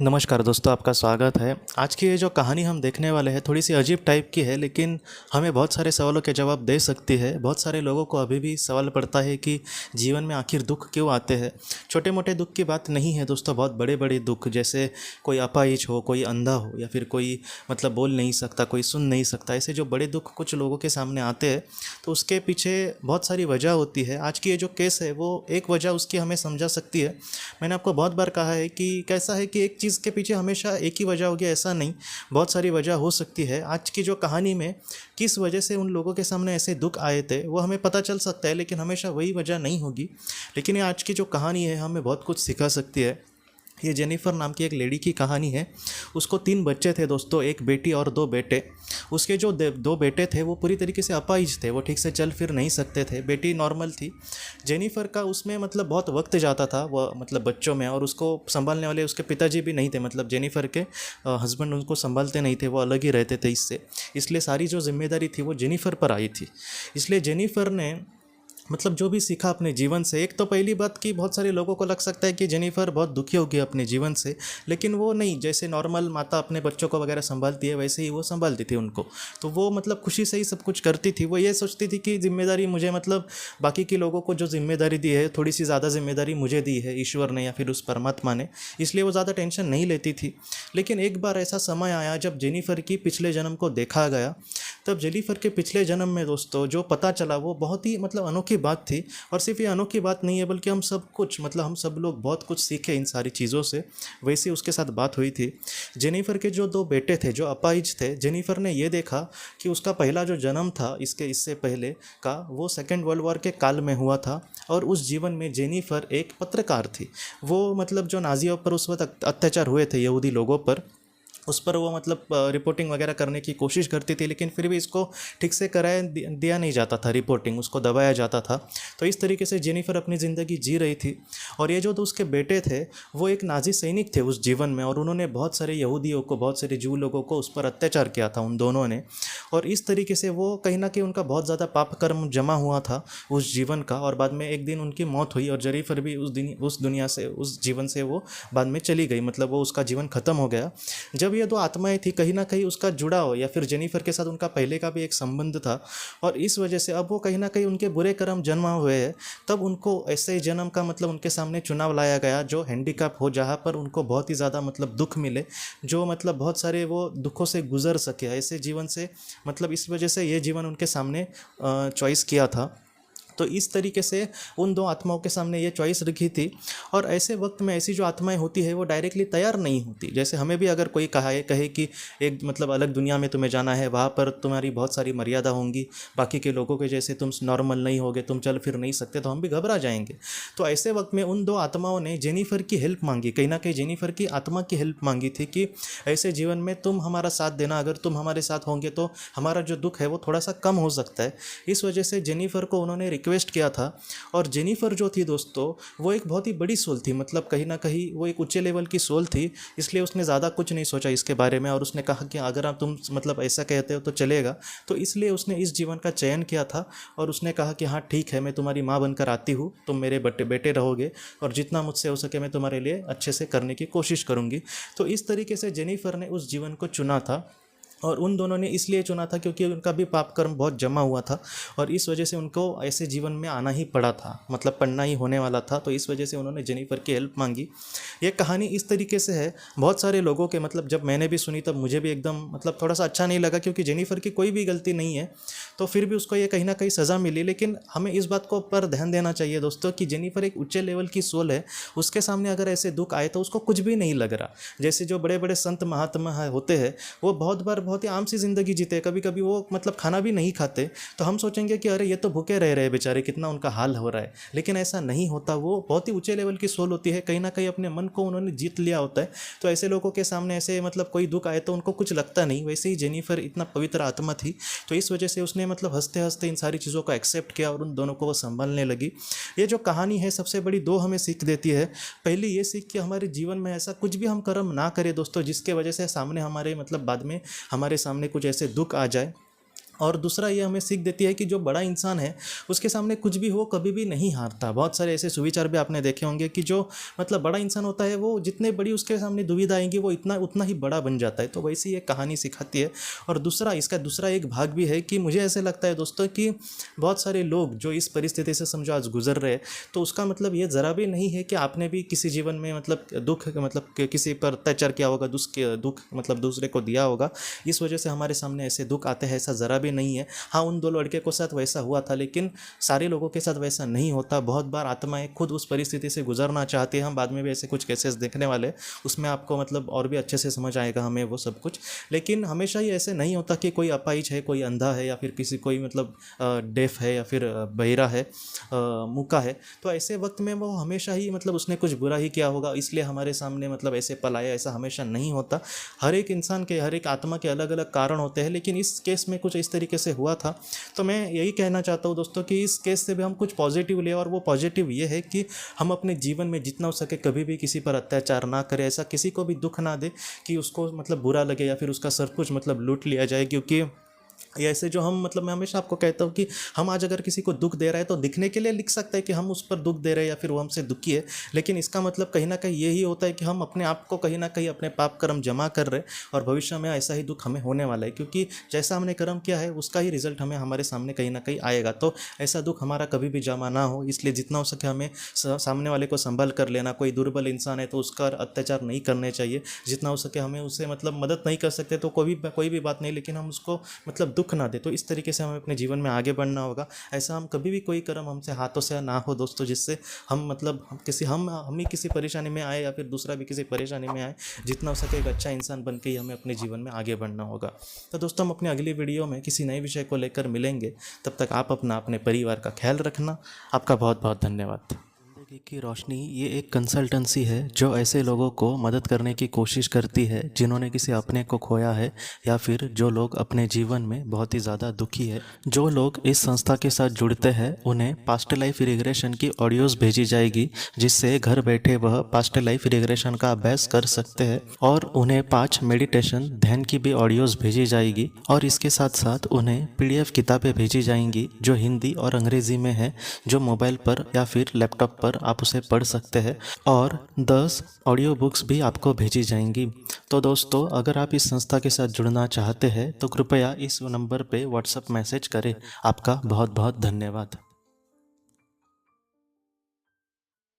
नमस्कार दोस्तों, आपका स्वागत है। आज की ये जो कहानी हम देखने वाले हैं थोड़ी सी अजीब टाइप की है, लेकिन हमें बहुत सारे सवालों के जवाब दे सकती है। बहुत सारे लोगों को अभी भी सवाल पड़ता है कि जीवन में आखिर दुख क्यों आते हैं। छोटे मोटे दुख की बात नहीं है दोस्तों, बहुत बड़े बड़े दुख, जैसे कोई अपाहिज हो, कोई अंधा हो, या फिर कोई बोल नहीं सकता, कोई सुन नहीं सकता। ऐसे जो बड़े दुख कुछ लोगों के सामने आते हैं तो उसके पीछे बहुत सारी वजह होती है। आज की ये जो केस है वो एक वजह उसकी हमें समझा सकती है। मैंने आपको बहुत बार कहा है कि कैसा है कि एक चीज़ के पीछे हमेशा एक ही वजह होगी, ऐसा नहीं, बहुत सारी वजह हो सकती है। आज की जो कहानी में किस वजह से उन लोगों के सामने ऐसे दुख आए थे वो हमें पता चल सकता है, लेकिन हमेशा वही वजह नहीं होगी। लेकिन ये आज की जो कहानी है हमें बहुत कुछ सिखा सकती है। ये जेनिफर नाम की एक लेडी की कहानी है। उसको 3 बच्चे थे दोस्तों, एक बेटी और 2 बेटे। उसके जो 2 बेटे थे वो पूरी तरीके से अपाहिज थे, वो ठीक से चल फिर नहीं सकते थे। बेटी नॉर्मल थी। जेनिफर का उसमें बहुत वक्त जाता था वो बच्चों में, और उसको संभालने वाले उसके पिताजी भी नहीं थे। जेनिफर के हस्बैंड उनको संभालते नहीं थे, वो अलग ही रहते थे इससे। इसलिए सारी जो जिम्मेदारी थी वो जेनिफर पर आई थी। इसलिए जेनिफर ने जो भी सीखा अपने जीवन से, एक तो पहली बात कि बहुत सारे लोगों को लग सकता है कि जेनिफर बहुत दुखी होगी अपने जीवन से, लेकिन वो नहीं। जैसे नॉर्मल माता अपने बच्चों को वगैरह संभालती है वैसे ही वो संभालती थी उनको। तो वो खुशी से ही सब कुछ करती थी। वो ये सोचती थी कि जिम्मेदारी मुझे बाकी के लोगों को जो जिम्मेदारी दी है, थोड़ी सी ज़्यादा जिम्मेदारी मुझे दी है ईश्वर ने या फिर उस परमात्मा ने, इसलिए वो ज़्यादा टेंशन नहीं लेती थी। लेकिन एक बार ऐसा समय आया जब जेनिफर की पिछले जन्म को देखा गया। तब जेनिफर के पिछले जन्म में दोस्तों जो पता चला वो बहुत ही अनोखी बात थी। और सिर्फ ये अनोखी बात नहीं है, बल्कि हम सब कुछ हम सब लोग बहुत कुछ सीखे इन सारी चीज़ों से। वैसे उसके साथ बात हुई थी। जेनिफर के जो 2 बेटे थे जो अपाहिज थे, जेनिफर ने ये देखा कि उसका पहला जो जन्म था इससे पहले का, वो सेकेंड वर्ल्ड वॉर के काल में हुआ था। और उस जीवन में जेनिफर एक पत्रकार थी। वो जो नाजियों पर उस वक्त अत्याचार हुए थे यहूदी लोगों पर, उस पर वो रिपोर्टिंग वगैरह करने की कोशिश करती थी, लेकिन फिर भी इसको ठीक से कराया दिया नहीं जाता था, रिपोर्टिंग उसको दबाया जाता था। तो इस तरीके से जेनिफर अपनी ज़िंदगी जी रही थी। और ये जो तो उसके बेटे थे वो एक नाजी सैनिक थे उस जीवन में, और उन्होंने बहुत सारे यहूदियों को, बहुत सारे जू लोगों को उस पर अत्याचार किया था उन दोनों ने। और इस तरीके से वो कहीं ना कहीं उनका बहुत ज़्यादा पाप कर्म जमा हुआ था उस जीवन का। और बाद में एक दिन उनकी मौत हुई, और जेनिफर भी उस दुनिया से, उस जीवन से वो बाद में चली गई। वो उसका जीवन खत्म हो गया। जब ये 2 आत्माएं थी, कहीं ना कहीं उसका जुड़ाव या फिर जेनिफर के साथ उनका पहले का भी एक संबंध था। और इस वजह से अब वो कहीं ना कहीं उनके बुरे कर्म जन्मा हुए हैं। तब उनको ऐसे जन्म का उनके सामने चुनाव लाया गया जो हैंडीकैप हो, जहाँ पर उनको बहुत ही ज़्यादा दुख मिले, जो बहुत सारे वो दुखों से गुजर सके ऐसे जीवन से। इस वजह से ये जीवन उनके सामने चॉइस किया था। तो इस तरीके से उन 2 आत्माओं के सामने ये चॉइस रखी थी। और ऐसे वक्त में ऐसी जो आत्माएं होती है वो डायरेक्टली तैयार नहीं होती। जैसे हमें भी अगर कोई कहे कि एक अलग दुनिया में तुम्हें जाना है, वहाँ पर तुम्हारी बहुत सारी मर्यादा होंगी, बाकी के लोगों के जैसे तुम नॉर्मल नहीं होगे, तुम चल फिर नहीं सकते, तो हम भी घबरा जाएंगे। तो ऐसे वक्त में उन 2 आत्माओं ने जेनिफर की हेल्प मांगी, कहीं ना कहीं जेनिफर की आत्मा की हेल्प मांगी थी कि ऐसे जीवन में तुम हमारा साथ देना, अगर तुम हमारे साथ होंगे तो हमारा जो दुख है वो थोड़ा सा कम हो सकता है। इस वजह से जेनिफर को उन्होंने रिक्वेस्ट किया था। और जेनिफर जो थी दोस्तों वो एक बहुत ही बड़ी सोल थी, कहीं ना कहीं वो एक ऊंचे लेवल की सोल थी। इसलिए उसने ज़्यादा कुछ नहीं सोचा इसके बारे में, और उसने कहा कि अगर आप तुम ऐसा कहते हो तो चलेगा। तो इसलिए उसने इस जीवन का चयन किया था। और उसने कहा कि हाँ ठीक है, मैं तुम्हारी माँ बनकर आती हूँ, तुम मेरे बेटे रहोगे, और जितना मुझसे हो सके मैं तुम्हारे लिए अच्छे से करने की कोशिश करूँगी। तो इस तरीके से जेनिफर ने उस जीवन को चुना था। और उन दोनों ने इसलिए चुना था क्योंकि उनका भी पाप कर्म बहुत जमा हुआ था, और इस वजह से उनको ऐसे जीवन में आना ही पड़ा था, पढ़ना ही होने वाला था। तो इस वजह से उन्होंने जेनिफर की हेल्प मांगी। ये कहानी इस तरीके से है। बहुत सारे लोगों के जब मैंने भी सुनी तब मुझे भी एकदम थोड़ा सा अच्छा नहीं लगा, क्योंकि जेनिफर की कोई भी गलती नहीं है, तो फिर भी उसको ये कहीं ना कहीं सज़ा मिली। लेकिन हमें इस बात को पर ध्यान देना चाहिए दोस्तों कि जेनिफर एक ऊंचे लेवल की सोल है। उसके सामने अगर ऐसे दुख आए तो उसको कुछ भी नहीं लग रहा। जैसे जो बड़े बड़े संत महात्मा होते हैं वो बहुत बार बहुत ही आम सी ज़िंदगी जीते, कभी कभी वो खाना भी नहीं खाते, तो हम सोचेंगे कि अरे ये तो भूखे रह रहे हैं बेचारे, कितना उनका हाल हो रहा है। लेकिन ऐसा नहीं होता। वो बहुत ही ऊंचे लेवल की सोल होती है, कहीं ना कहीं अपने मन को उन्होंने जीत लिया होता है। तो ऐसे लोगों के सामने ऐसे कोई दुख आए तो उनको कुछ लगता नहीं। वैसे ही जेनिफर इतना पवित्र आत्मा थी, तो इस वजह से उसने हंसते हंसते इन सारी चीज़ों को एक्सेप्ट किया और उन दोनों को वो संभालने लगी। ये जो कहानी है सबसे बड़ी 2 हमें सीख देती है। पहली ये सीख कि हमारे जीवन में ऐसा कुछ भी हम कर्म ना करें दोस्तों जिसके वजह से सामने हमारे बाद में हमारे सामने कुछ ऐसे दुख आ जाए। और दूसरा ये हमें सीख देती है कि जो बड़ा इंसान है उसके सामने कुछ भी हो कभी भी नहीं हारता। बहुत सारे ऐसे सुविचार भी आपने देखे होंगे कि जो मतलब बड़ा इंसान होता है वो जितने बड़ी उसके सामने दुविधा आएंगी वो इतना उतना ही बड़ा बन जाता है। तो वैसी ये कहानी सिखाती है। और दूसरा इसका दूसरा एक भाग भी है कि मुझे ऐसे लगता है दोस्तों कि बहुत सारे लोग जो इस परिस्थिति से समझो आज गुजर रहे हैं, तो उसका मतलब ये ज़रा भी नहीं है कि आपने भी किसी जीवन में मतलब दुख मतलब किसी पर अत्याचार किया होगा, दुख मतलब दूसरे को दिया होगा, इस वजह से हमारे सामने ऐसे दुख आते हैं, ऐसा ज़रा भी नहीं है। हाँ, उन 2 लड़के के साथ वैसा हुआ था, लेकिन सारे लोगों के साथ वैसा नहीं होता। बहुत बार आत्माएं खुद उस परिस्थिति से गुजरना चाहती है। हम बाद में भी ऐसे कुछ केसेस देखने वाले, उसमें आपको मतलब और भी अच्छे से समझ आएगा हमें वो सब कुछ। लेकिन हमेशा ही ऐसे नहीं होता कि कोई अपाहिज है, कोई अंधा है, या फिर किसी कोई मतलब डेफ है, या फिर बहिरा है, मूका है। तो ऐसे वक्त में वो हमेशा ही मतलब उसने कुछ बुरा ही किया होगा, इसलिए हमारे सामने मतलब ऐसे पल आया, ऐसा हमेशा नहीं होता। हर एक इंसान के, हर एक आत्मा के अलग अलग कारण होते हैं, लेकिन इस केस में कुछ इस तरीके से हुआ था। तो मैं यही कहना चाहता हूँ दोस्तों कि इस केस से भी हम कुछ पॉजिटिव ले, और वो पॉजिटिव ये है कि हम अपने जीवन में जितना हो सके कभी भी किसी पर अत्याचार ना करें, ऐसा किसी को भी दुख ना दे कि उसको मतलब बुरा लगे या फिर उसका सब कुछ मतलब लूट लिया जाए। क्योंकि ये ऐसे जो हम मतलब मैं हमेशा आपको कहता हूँ कि हम आज अगर किसी को दुख दे रहा है तो दिखने के लिए लिख सकता है कि हम उस पर दुख दे रहे हैं या फिर वो हमसे दुखी है, लेकिन इसका मतलब कहीं ना कहीं यही होता है कि हम अपने आप को कहीं ना कहीं अपने पाप कर्म जमा कर रहे हैं, और भविष्य में ऐसा ही दुख हमें होने वाला है। क्योंकि जैसा हमने कर्म किया है उसका ही रिजल्ट हमें हमारे सामने कहीं ना कहीं आएगा। तो ऐसा दुख हमारा कभी भी जमा ना हो, इसलिए जितना हो सके हमें सामने वाले को संभल कर लेना। कोई दुर्बल इंसान है तो उसका अत्याचार नहीं करने चाहिए। जितना हो सके हमें उसे मतलब मदद नहीं कर सकते तो कोई भी बात नहीं, लेकिन हम उसको मतलब दुख ना दे। तो इस तरीके से हमें अपने जीवन में आगे बढ़ना होगा। ऐसा हम कभी भी कोई कर्म हमसे हाथों से ना हो दोस्तों, जिससे हम मतलब हम ही किसी परेशानी में आए या फिर दूसरा भी किसी परेशानी में आए। जितना हो सके एक अच्छा इंसान बन के ही हमें अपने जीवन में आगे बढ़ना होगा। तो दोस्तों हम अपनी अगली वीडियो में किसी नए विषय को लेकर मिलेंगे। तब तक आप अपने परिवार का ख्याल रखना। आपका बहुत बहुत धन्यवाद। जिंदगी की रोशनी ये एक कंसल्टेंसी है जो ऐसे लोगों को मदद करने की कोशिश करती है जिन्होंने किसी अपने को खोया है, या फिर जो लोग अपने जीवन में बहुत ही ज़्यादा दुखी है। जो लोग इस संस्था के साथ जुड़ते हैं उन्हें पास्ट लाइफ रिग्रेशन की ऑडियोज़ भेजी जाएगी, जिससे घर बैठे वह पास्ट लाइफ रिग्रेशन का अभ्यास कर सकते हैं। और उन्हें 5 मेडिटेशन ध्यान की भी ऑडियोज़ भेजी जाएगी, और इसके साथ साथ उन्हें PDF किताबें भेजी जाएंगी जो हिंदी और अंग्रेज़ी में है, जो मोबाइल पर या फिर लैपटॉप पर आप उसे पढ़ सकते हैं। और 10 ऑडियो बुक्स भी आपको भेजी जाएंगी। तो दोस्तों अगर आप इस संस्था के साथ जुड़ना चाहते हैं तो कृपया इस नंबर पे व्हाट्सएप मैसेज करें। आपका बहुत बहुत धन्यवाद।